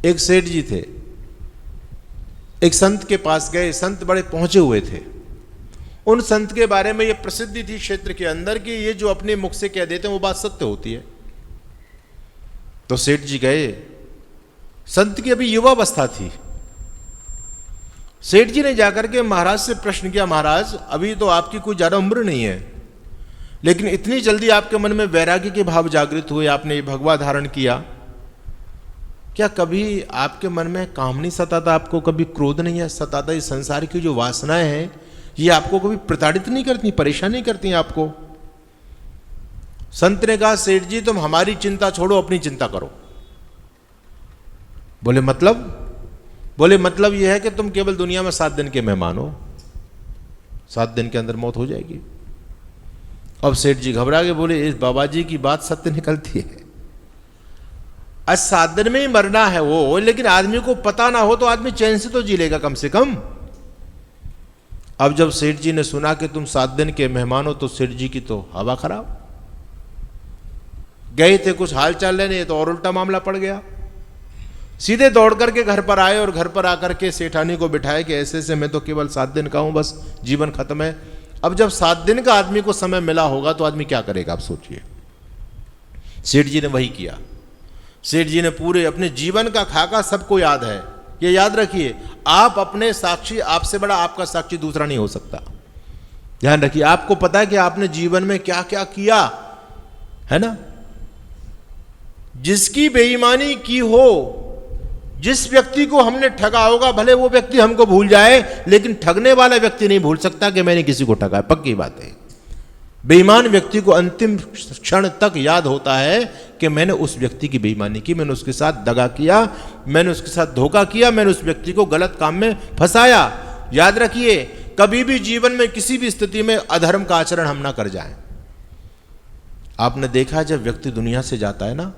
एक सेठ जी थे, एक संत के पास गए। संत बड़े पहुंचे हुए थे। उन संत के बारे में ये प्रसिद्धि थी क्षेत्र के अंदर कि ये जो अपने मुख से कह देते हैं वो बात सत्य होती है। तो सेठ जी गए। संत की अभी युवावस्था थी। सेठ जी ने जाकर के महाराज से प्रश्न किया, महाराज अभी तो आपकी कोई ज्यादा उम्र नहीं है, लेकिन इतनी जल्दी आपके मन में वैराग्य के भाव जागृत हुए, आपने भगवा धारण किया, क्या कभी आपके मन में काम नहीं सताता, आपको कभी क्रोध नहीं है सताता? इस संसार की जो वासनाएं हैं ये आपको कभी प्रताड़ित नहीं करती, परेशान नहीं करती आपको? संत ने कहा, सेठ जी तुम हमारी चिंता छोड़ो, अपनी चिंता करो। बोले मतलब? बोले मतलब यह है कि तुम केवल दुनिया में 7 दिन के मेहमान हो, 7 दिन के अंदर मौत हो जाएगी। अब सेठ जी घबरा के बोले, इस बाबा जी की बात सत्य निकलती है। आज 7 दिन में ही मरना है वो, लेकिन आदमी को पता ना हो तो आदमी चैन से तो जी लेगा कम से कम। अब जब सेठ जी ने सुना कि तुम 7 दिन के मेहमान हो तो सेठ जी की तो हवा खराब। गए थे कुछ हाल चाल लेने, तो और उल्टा मामला पड़ गया। सीधे दौड़ करके घर पर आए और घर पर आकर के सेठानी को बिठाए कि ऐसे ऐसे मैं तो केवल 7 दिन का हूं, बस जीवन खत्म है। अब जब 7 दिन का आदमी को समय मिला होगा तो आदमी क्या करेगा, आप सोचिए। सेठ जी ने वही किया। सेठ जी ने पूरे अपने जीवन का खाका सबको याद है। ये याद रखिए, आप अपने साक्षी, आपसे बड़ा आपका साक्षी दूसरा नहीं हो सकता। ध्यान रखिए, आपको पता है कि आपने जीवन में क्या क्या किया है ना। जिसकी बेईमानी की हो, जिस व्यक्ति को हमने ठगा होगा, भले वो व्यक्ति हमको भूल जाए, लेकिन ठगने वाला व्यक्ति नहीं भूल सकता कि मैंने किसी को ठगा है, पक्की बात है। बेईमान व्यक्ति को अंतिम क्षण तक याद होता है कि मैंने उस व्यक्ति की बेईमानी की, मैंने उसके साथ दगा किया, मैंने उसके साथ धोखा किया, मैंने उस व्यक्ति को गलत काम में फंसाया। याद रखिए, कभी भी जीवन में किसी भी स्थिति में अधर्म का आचरण हम ना कर जाएं। आपने देखा जब व्यक्ति दुनिया से जाता है ना,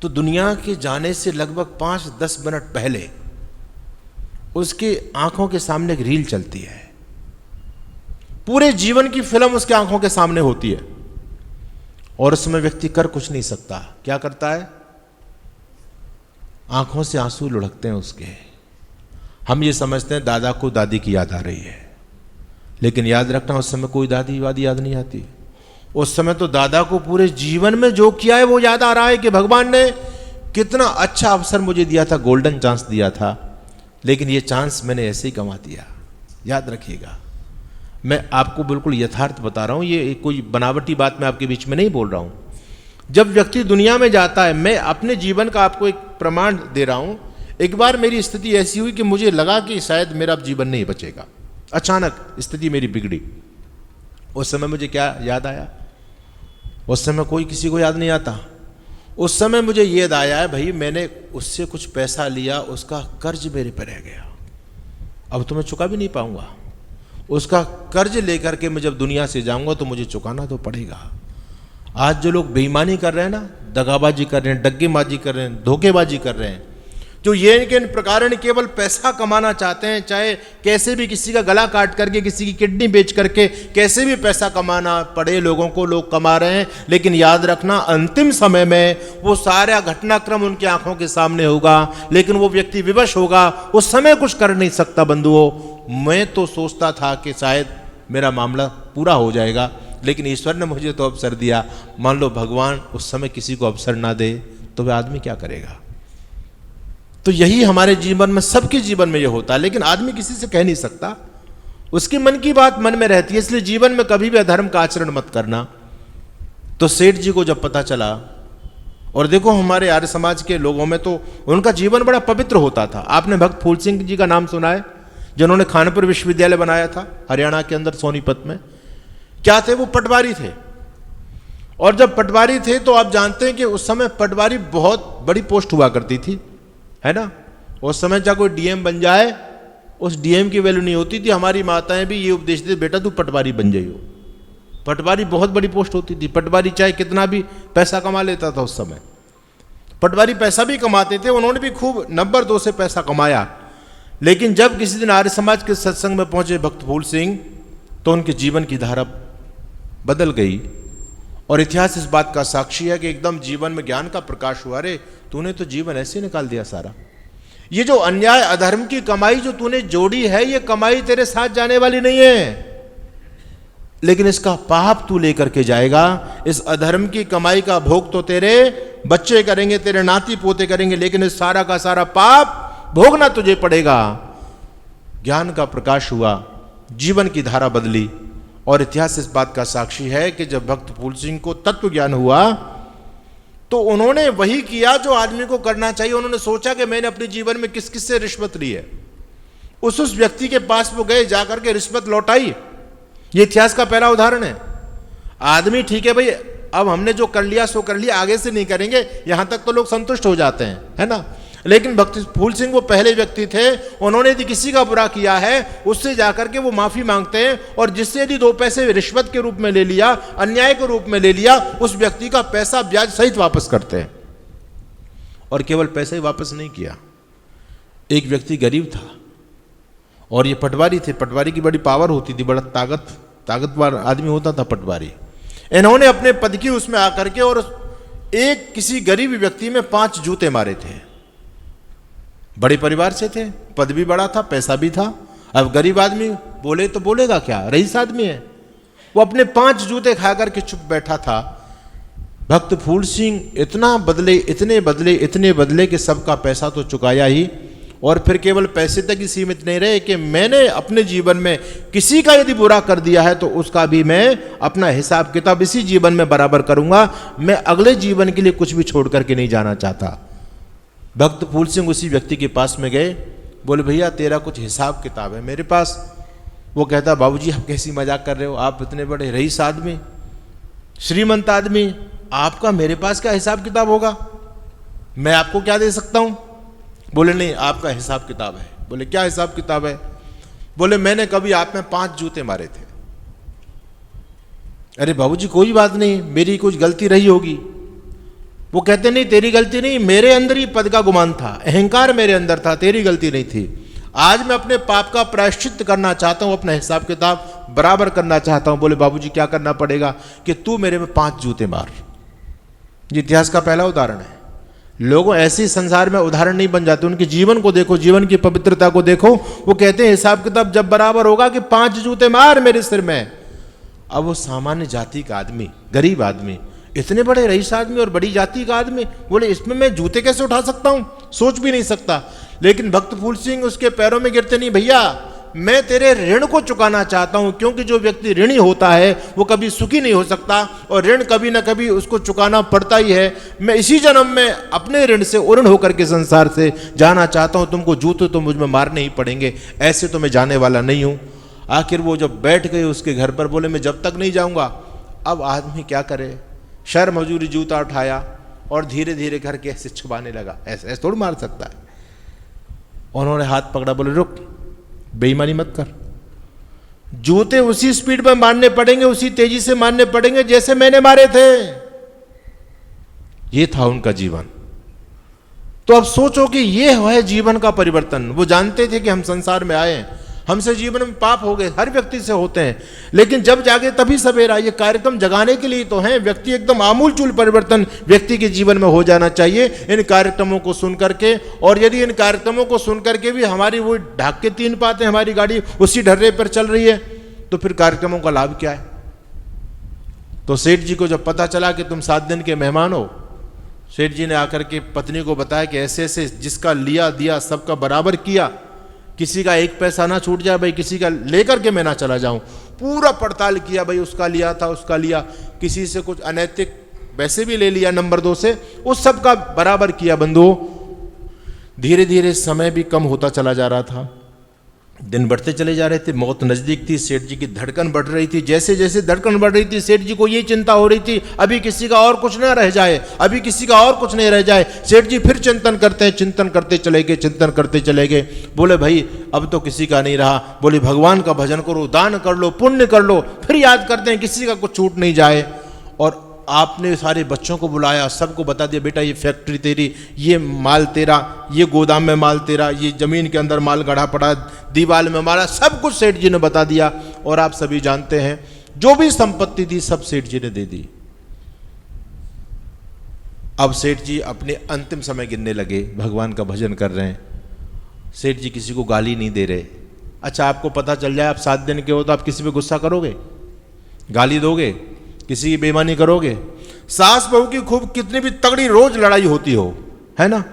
तो दुनिया के जाने से लगभग 5-10 मिनट पहले उसकी आंखों के सामने एक रील चलती है। पूरे जीवन की फिल्म उसके आंखों के सामने होती है और उसमें व्यक्ति कर कुछ नहीं सकता। क्या करता है? आंखों से आंसू लुढ़कते हैं उसके। हम ये समझते हैं दादा को दादी की याद आ रही है, लेकिन याद रखना उस समय कोई दादी वादी याद नहीं आती। उस समय तो दादा को पूरे जीवन में जो किया है वो याद आ रहा है कि भगवान ने कितना अच्छा अवसर मुझे दिया था, गोल्डन चांस दिया था, लेकिन ये चांस मैंने ऐसे ही गंवा दिया। याद रखिएगा, मैं आपको बिल्कुल यथार्थ बता रहा हूं, ये कोई बनावटी बात मैं आपके बीच में नहीं बोल रहा हूं। जब व्यक्ति दुनिया में जाता है, मैं अपने जीवन का आपको एक प्रमाण दे रहा हूं। एक बार मेरी स्थिति ऐसी हुई कि मुझे लगा कि शायद मेरा जीवन नहीं बचेगा। अचानक स्थिति मेरी बिगड़ी। उस समय मुझे क्या याद आया? उस समय कोई किसी को याद नहीं आता। उस समय मुझे याद आया है, भाई मैंने उससे कुछ पैसा लिया, उसका कर्ज मेरे पे रह गया, अब तो मैं चुका भी नहीं पाऊंगा। उसका कर्ज लेकर के मैं जब दुनिया से जाऊंगा तो मुझे चुकाना तो पड़ेगा। आज जो लोग बेईमानी कर रहे हैं ना, दगाबाजी कर रहे हैं, डग्गेबाजी कर रहे हैं, धोखेबाजी कर रहे हैं, जो ये इनके प्रकार केवल पैसा कमाना चाहते हैं, चाहे कैसे भी किसी का गला काट करके, किसी की किडनी बेच करके, कैसे भी पैसा कमाना पड़े लोगों को, लोग कमा रहे हैं। लेकिन याद रखना, अंतिम समय में वो सारा घटनाक्रम उनकी आंखों के सामने होगा, लेकिन वो व्यक्ति विवश होगा, उस समय कुछ कर नहीं सकता। बंधुओं, मैं तो सोचता था कि शायद मेरा मामला पूरा हो जाएगा, लेकिन ईश्वर ने मुझे तो अवसर दिया। मान लो भगवान उस समय किसी को अवसर ना दे तो वह आदमी क्या करेगा? तो यही हमारे जीवन में, सबके जीवन में ये होता है, लेकिन आदमी किसी से कह नहीं सकता, उसके मन की बात मन में रहती है। इसलिए जीवन में कभी भी अधर्म का आचरण मत करना। तो सेठ जी को जब पता चला, और देखो हमारे आर्य समाज के लोगों में तो उनका जीवन बड़ा पवित्र होता था। आपने भक्त फूल सिंह जी का नाम सुना है, जिन्होंने खानपुर विश्वविद्यालय बनाया था हरियाणा के अंदर, सोनीपत में। क्या थे वो? पटवारी थे। और जब पटवारी थे तो आप जानते हैं कि उस समय पटवारी बहुत बड़ी पोस्ट हुआ करती थी, है ना। उस समय चाहे कोई डीएम बन जाए, उस डीएम की वैल्यू नहीं होती थी। हमारी माताएं भी ये उपदेश देती, बेटा तू पटवारी बन जाइयो। पटवारी बहुत बड़ी पोस्ट होती थी। पटवारी चाहे कितना भी पैसा कमा लेता था, उस समय पटवारी पैसा भी कमाते थे। उन्होंने भी खूब नंबर 2 से पैसा कमाया। लेकिन जब किसी दिन आर्य समाज के सत्संग में पहुंचे भक्त फूल सिंह, तो उनके जीवन की धारा बदल गई और इतिहास इस बात का साक्षी है कि एकदम जीवन में ज्ञान का प्रकाश हुआ। अरे तूने तो जीवन ऐसे निकाल दिया सारा। ये जो अन्याय अधर्म की कमाई जो तूने जोड़ी है, ये कमाई तेरे साथ जाने वाली नहीं है, लेकिन इसका पाप तू लेकर के जाएगा। इस अधर्म की कमाई का भोग तो तेरे बच्चे करेंगे, तेरे नाती पोते करेंगे, लेकिन इस सारा का सारा पाप भोगना तुझे पड़ेगा। ज्ञान का प्रकाश हुआ, जीवन की धारा बदली। और इतिहास इस बात का साक्षी है कि जब भक्त फूल सिंह को तत्व ज्ञान हुआ तो उन्होंने वही किया जो आदमी को करना चाहिए। उन्होंने सोचा कि मैंने अपने जीवन में किस किस से रिश्वत ली है, उस व्यक्ति के पास वो गए, जाकर के रिश्वत लौटाई। ये इतिहास का पहला उदाहरण है। आदमी ठीक है भाई, अब हमने जो कर लिया सो कर लिया, आगे से नहीं करेंगे, यहां तक तो लोग संतुष्ट हो जाते हैं, है ना। लेकिन भक्त फूल सिंह वो पहले व्यक्ति थे, उन्होंने यदि किसी का बुरा किया है उससे जाकर के वो माफी मांगते हैं, और जिससे यदि 2 पैसे रिश्वत के रूप में ले लिया, अन्याय के रूप में ले लिया, उस व्यक्ति का पैसा ब्याज सहित वापस करते हैं। और केवल पैसे ही वापस नहीं किया। एक व्यक्ति गरीब था और ये पटवारी थे। पटवारी की बड़ी पावर होती थी, बड़ा ताकतवर आदमी होता था पटवारी। इन्होंने अपने पद की उसमें आकर के और एक किसी गरीब व्यक्ति में 5 जूते मारे थे। बड़े परिवार से थे, पद भी बड़ा था, पैसा भी था। अब गरीब आदमी बोले तो बोलेगा क्या, रईस आदमी है। वो अपने 5 जूते खाकर के चुप बैठा था। भक्त फूल सिंह इतना बदले, इतने बदले, इतने बदले कि सबका पैसा तो चुकाया ही, और फिर केवल पैसे तक ही सीमित नहीं रहे कि मैंने अपने जीवन में किसी का यदि बुरा कर दिया है तो उसका भी मैं अपना हिसाब किताब इसी जीवन में बराबर करूंगा। मैं अगले जीवन के लिए कुछ भी छोड़ करके नहीं जाना चाहता। भक्त फूल सिंह उसी व्यक्ति के पास में गए, बोले भैया तेरा कुछ हिसाब किताब है मेरे पास। वो कहता बाबूजी आप कैसी मजाक कर रहे हो, आप इतने बड़े रईस आदमी, श्रीमंत आदमी, आपका मेरे पास क्या हिसाब किताब होगा, मैं आपको क्या दे सकता हूं। बोले नहीं आपका हिसाब किताब है। बोले क्या हिसाब किताब है। बोले मैंने कभी आप में 5 जूते मारे थे। अरे बाबूजी कोई बात नहीं, मेरी कुछ गलती रही होगी। वो कहते नहीं तेरी गलती नहीं, मेरे अंदर ही पद का गुमान था, अहंकार मेरे अंदर था, तेरी गलती नहीं थी। आज मैं अपने पाप का प्रायश्चित करना चाहता हूं, अपना हिसाब किताब बराबर करना चाहता हूं। बोले बाबूजी क्या करना पड़ेगा कि तू मेरे में 5 जूते मार। ये इतिहास का पहला उदाहरण है। लोगों ऐसे संसार में उदाहरण नहीं बन जाते, उनके जीवन को देखो, जीवन की पवित्रता को देखो। वो कहते हैं हिसाब किताब जब बराबर होगा कि 5 जूते मार मेरे सिर में। अब वो सामान्य जाति का आदमी, गरीब आदमी, इतने बड़े रईस आदमी और बड़ी जाति का आदमी, बोले इसमें मैं जूते कैसे उठा सकता हूं, सोच भी नहीं सकता। लेकिन भक्त फूल सिंह उसके पैरों में गिरते नहीं, भैया मैं तेरे ऋण को चुकाना चाहता हूं, क्योंकि जो व्यक्ति ऋणी होता है वो कभी सुखी नहीं हो सकता, और ऋण कभी ना कभी उसको चुकाना पड़ता ही है। मैं इसी जन्म में अपने ऋण से उऋण होकर के संसार से जाना चाहता हूं, तुमको जूते तो मुझ में मारने ही पड़ेंगे, ऐसे तो मैं जाने वाला नहीं हूं। आखिर वो जब बैठ गए उसके घर पर, बोले मैं जब तक नहीं जाऊंगा। अब आदमी क्या करे, शर्म मजूरी जूता उठाया और धीरे धीरे घर के ऐसे छुपाने लगा। ऐसे थोड़ा मार सकता है। उन्होंने हाथ पकड़ा, बोले रुक, बेईमानी मत कर, जूते उसी स्पीड में मारने पड़ेंगे, उसी तेजी से मारने पड़ेंगे जैसे मैंने मारे थे। ये था उनका जीवन। तो अब सोचो कि ये है जीवन का परिवर्तन। वो जानते थे कि हम संसार में आए, हमसे जीवन में पाप हो गए, हर व्यक्ति से होते हैं, लेकिन जब जागे तभी सवेरा। ये कार्यक्रम जगाने के लिए तो है। व्यक्ति एकदम आमूलचूल परिवर्तन व्यक्ति के जीवन में हो जाना चाहिए इन कार्यक्रमों को सुन करके। और यदि इन कार्यक्रमों को सुन करके भी हमारी वो ढाक के 3 पाते हमारी गाड़ी उसी ढर्रे पर चल रही है, तो फिर कार्यक्रमों का लाभ क्या है। तो सेठ जी को जब पता चला कि तुम 7 दिन के मेहमान हो, सेठ जी ने आकर के पत्नी को बताया कि ऐसे ऐसे जिसका लिया दिया सबका बराबर किया, किसी का 1 पैसा ना छूट जाए भाई, किसी का लेकर के मैं ना चला जाऊं। पूरा पड़ताल किया भाई, उसका लिया था, उसका लिया, किसी से कुछ अनैतिक वैसे भी ले लिया नंबर 2 से, उस सब का बराबर किया। बंधुओं धीरे धीरे समय भी कम होता चला जा रहा था, दिन बढ़ते चले जा रहे थे, मौत नजदीक थी, सेठ जी की धड़कन बढ़ रही थी। जैसे जैसे धड़कन बढ़ रही थी, सेठ जी को ये चिंता हो रही थी अभी किसी का और कुछ ना रह जाए, अभी किसी का और कुछ नहीं रह जाए। सेठ जी फिर चिंतन करते हैं, चिंतन करते चले गए, चिंतन करते चले गए। बोले भाई अब तो किसी का नहीं रहा। बोले भगवान का भजन करो, दान कर लो, पुण्य कर लो, फिर याद करते हैं किसी का कुछ छूट नहीं जाए। और आपने सारे बच्चों को बुलाया, सबको बता दिया बेटा ये फैक्ट्री तेरी, ये माल तेरा, ये गोदाम में माल तेरा, ये जमीन के अंदर माल गढ़ा पड़ा, दीवार में माला, सब कुछ सेठ जी ने बता दिया। और आप सभी जानते हैं जो भी संपत्ति थी सब सेठ जी ने दे दी। अब सेठ जी अपने अंतिम समय गिनने लगे, भगवान का भजन कर रहे हैं। सेठ जी किसी को गाली नहीं दे रहे। अच्छा, आपको पता चल जाए आप 7 दिन के हो तो आप किसी पे गुस्सा करोगे, गाली दोगे, किसी की बेईमानी करोगे? सास बहू की खूब कितनी भी तगड़ी रोज लड़ाई होती हो, है ना,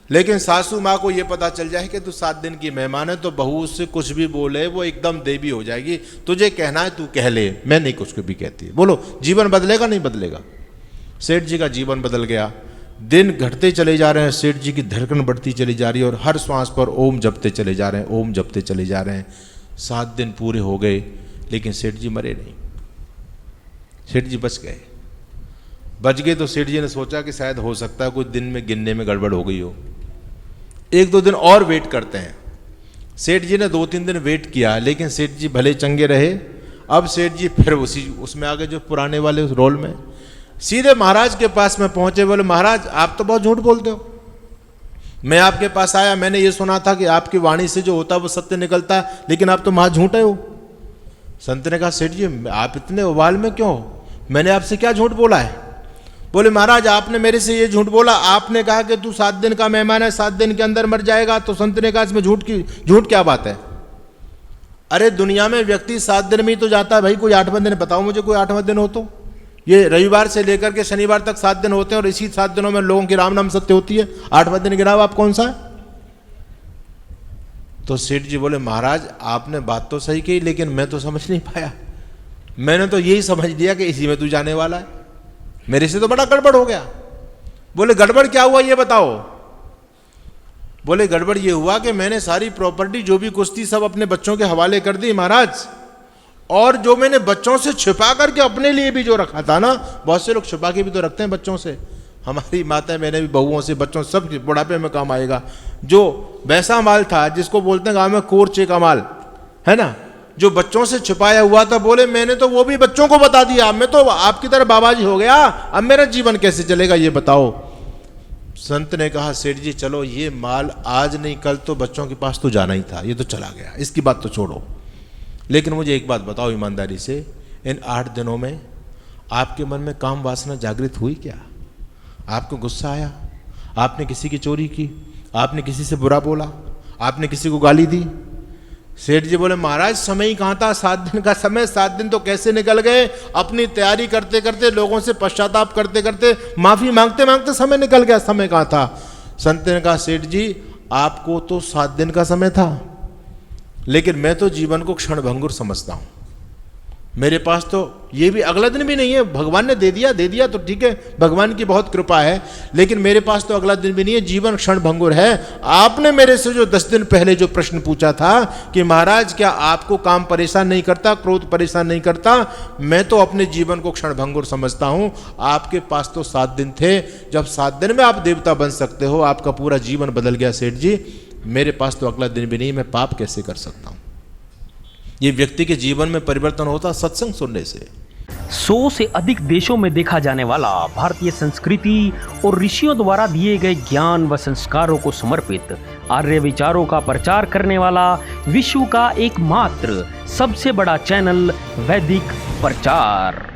लेकिन सासू माँ को ये पता चल जाए कि तू 7 दिन की मेहमान है तो बहू उससे कुछ भी बोले वो एकदम देवी हो जाएगी। तुझे कहना है तू कह ले, मैं नहीं कुछ भी कहती। बोलो जीवन बदलेगा नहीं बदलेगा? सेठ जी का जीवन बदल गया। दिन घटते चले जा रहे हैं, सेठ जी की धड़कन बढ़ती चली जा रही है और हर श्वास पर ओम जपते चले जा रहे हैं, ओम जपते चले जा रहे हैं। 7 दिन पूरे हो गए लेकिन सेठ जी मरे नहीं, सेठ जी बच गए। बच गए तो सेठ जी ने सोचा कि शायद हो सकता है कुछ दिन में गिनने में गड़बड़ हो गई हो। 1-2 दिन और वेट करते हैं। सेठ जी ने 2-3 दिन वेट किया लेकिन सेठ जी भले चंगे रहे। अब सेठ जी फिर उसमें आ गए जो पुराने वाले उस रोल में। सीधे महाराज के पास में पहुंचे, बोले महाराज आप तो बहुत झूठ बोलते हो, मैं आपके पास आया, मैंने ये सुना था कि आपकी वाणी से जो होता है वो सत्य निकलता है, लेकिन आप तो महा झूठे हो। संत ने कहा सेठ जी आप इतने उबाल में क्यों, मैंने आपसे क्या झूठ बोला है? बोले महाराज आपने मेरे से ये झूठ बोला, आपने कहा कि तू 7 दिन का मेहमान है, 7 दिन के अंदर मर जाएगा। तो संत ने कहा इसमें झूठ क्या बात है? अरे दुनिया में व्यक्ति 7 दिन में ही तो जाता है भाई, कोई 8वां दिन बताओ मुझे, कोई 8वां दिन हो तो। ये रविवार से लेकर के शनिवार तक 7 दिन होते हैं और इसी 7 दिनों में लोगों की राम नाम सत्य होती है। 8वां दिन गिनाओ आप कौन सा है? तो सेठ जी बोले महाराज आपने बात तो सही कही लेकिन मैं तो समझ नहीं पाया, मैंने तो यही समझ लिया कि इसी में तू जाने वाला है, मेरे से तो बड़ा गड़बड़ हो गया। बोले गड़बड़ क्या हुआ ये बताओ? बोले गड़बड़ ये हुआ कि मैंने सारी प्रॉपर्टी जो भी कुछ थी सब अपने बच्चों के हवाले कर दी महाराज, और जो मैंने बच्चों से छिपा करके अपने लिए भी जो रखा था ना, बहुत से लोग छिपा के भी तो रखते हैं बच्चों से, हमारी माताएं मैंने भी बहुओं से बच्चों सब बुढ़ापे में काम आएगा। जो वैसा माल था जिसको बोलते हैं गाँव में कोरचे का माल, है ना, जो बच्चों से छिपाया हुआ था, बोले मैंने तो वो भी बच्चों को बता दिया, मैं तो आपकी तरह बाबाजी हो गया, अब मेरा जीवन कैसे चलेगा ये बताओ। संत ने कहा सेठ जी चलो ये माल आज नहीं कल तो बच्चों के पास तो जाना ही था, ये तो चला गया, इसकी बात तो छोड़ो, लेकिन मुझे एक बात बताओ ईमानदारी से, इन 8 दिनों में आपके मन में काम वासना जागृत हुई क्या? आपको गुस्सा आया? आपने किसी की चोरी की? आपने किसी से बुरा बोला? आपने किसी को गाली दी? सेठ जी बोले महाराज समय ही कहाँ था, 7 दिन का समय, 7 दिन तो कैसे निकल गए, अपनी तैयारी करते करते, लोगों से पश्चाताप करते करते, माफी मांगते मांगते समय निकल गया, समय कहाँ था? संत ने कहा सेठ जी आपको तो 7 दिन का समय था, लेकिन मैं तो जीवन को क्षणभंगुर समझता हूं, मेरे पास तो ये भी अगला दिन भी नहीं है, भगवान ने दे दिया तो ठीक है, भगवान की बहुत कृपा है, लेकिन मेरे पास तो अगला दिन भी नहीं है, जीवन क्षणभंगुर है। आपने मेरे से जो 10 दिन पहले जो प्रश्न पूछा था कि महाराज क्या आपको काम परेशान नहीं करता, क्रोध परेशान नहीं करता, मैं तो अपने जीवन को क्षणभंगुर समझता हूं। आपके पास तो 7 दिन थे, जब 7 दिन में आप देवता बन सकते हो, आपका पूरा जीवन बदल गया सेठ जी, मेरे पास तो अगला दिन भी नहीं, मैं पाप कैसे कर सकता हूं? ये व्यक्ति के जीवन में परिवर्तन होता सत्संग सुनने से। 100 से अधिक देशों में देखा जाने वाला भारतीय संस्कृति और ऋषियों द्वारा दिए गए ज्ञान व संस्कारों को समर्पित आर्य विचारों का प्रचार करने वाला विश्व का एकमात्र सबसे बड़ा चैनल वैदिक प्रचार।